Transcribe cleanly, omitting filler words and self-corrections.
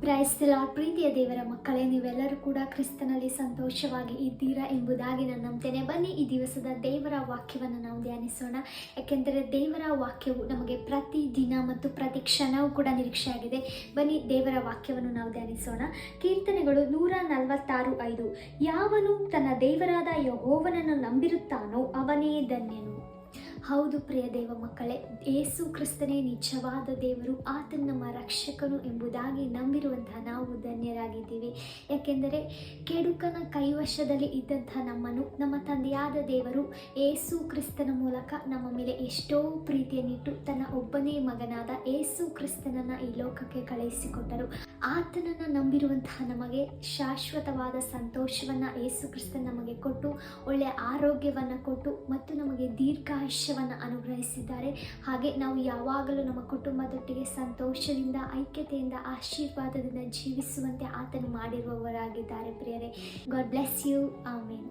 Price the lord. ಪ್ರೀತಿಯ ದೇವರ ಮಕ್ಕಳೇ, ನೀವೆಲ್ಲರೂ ಕೂಡ ಕ್ರಿಸ್ತನಲ್ಲಿ ಸಂತೋಷವಾಗಿ ಇದ್ದೀರಾ ಎಂಬುದಾಗಿ ನಾನು ನಂಬ್ತೇನೆ. ಬನ್ನಿ, ಈ ದಿವಸದ ದೇವರ ವಾಕ್ಯವನ್ನು ನಾವು ಧ್ಯಾನಿಸೋಣ. ಯಾಕೆಂದರೆ ದೇವರ ವಾಕ್ಯವು ನಮಗೆ ಪ್ರತಿ ದಿನ ಮತ್ತು ಪ್ರತಿ ಕ್ಷಣವೂ ಕೂಡ ನಿರೀಕ್ಷೆಯಾಗಿದೆ. ಬನ್ನಿ, ದೇವರ ವಾಕ್ಯವನ್ನು ನಾವು ಧ್ಯಾನಿಸೋಣ. ಕೀರ್ತನೆಗಳು 146:5. ಯಾವನು ತನ್ನ ದೇವರಾದ ಯೆಹೋವನನ್ನು ನಂಬಿರುತ್ತಾನೋ ಅವನೇ ಧನ್ಯನು. ಹೌದು ಪ್ರಿಯ ದೇವ ಮಕ್ಕಳೇ, ಯೇಸು ಕ್ರಿಸ್ತನೇ ನಿಜವಾದ ದೇವರು, ಆತನ ನಮ್ಮ ರಕ್ಷಕನು ಎಂಬುದಾಗಿ ನಂಬಿರುವಂತಹ ನಾವು ಧನ್ಯರಾಗಿದ್ದೀವಿ. ಯಾಕೆಂದರೆ ಕೆಡುಕನ ಕೈವಶದಲ್ಲಿ ಇದ್ದಂತಹ ನಮ್ಮನ್ನು ನಮ್ಮ ತಂದೆಯಾದ ದೇವರು ಯೇಸು ಕ್ರಿಸ್ತನ ಮೂಲಕ ನಮ್ಮ ಮೇಲೆ ಎಷ್ಟೋ ಪ್ರೀತಿಯನ್ನಿಟ್ಟು ತನ್ನ ಒಬ್ಬನೇ ಮಗನಾದ ಯೇಸು ಕ್ರಿಸ್ತನನ್ನು ಈ ಲೋಕಕ್ಕೆ ಕಳುಹಿಸಿಕೊಟ್ಟರು. ಆತನನ್ನು ನಂಬಿರುವಂತಹ ನಮಗೆ ಶಾಶ್ವತವಾದ ಸಂತೋಷವನ್ನು ಯೇಸು ಕ್ರಿಸ್ತನ ನಮಗೆ ಕೊಟ್ಟು, ಒಳ್ಳೆಯ ಆರೋಗ್ಯವನ್ನು ಕೊಟ್ಟು ಮತ್ತು ನಮಗೆ ದೀರ್ಘಾಯುಷ್ಯವನ್ನು ಅನುಗ್ರಹಿಸಿದ್ದಾರೆ. ಹಾಗೆ ನಾವು ಯಾವಾಗಲೂ ನಮ್ಮ ಕುಟುಂಬದೊಟ್ಟಿಗೆ ಸಂತೋಷದಿಂದ, ಐಕ್ಯತೆಯಿಂದ, ಆಶೀರ್ವಾದದಿಂದ ಜೀವಿಸುವಂತೆ ಆತನು ಮಾಡಿರುವವರಾಗಿದ್ದಾರೆ. ಪ್ರಿಯರೇ, ಗಾಡ್ ಬ್ಲೆಸ್ ಯು. ಆಮೇನ್.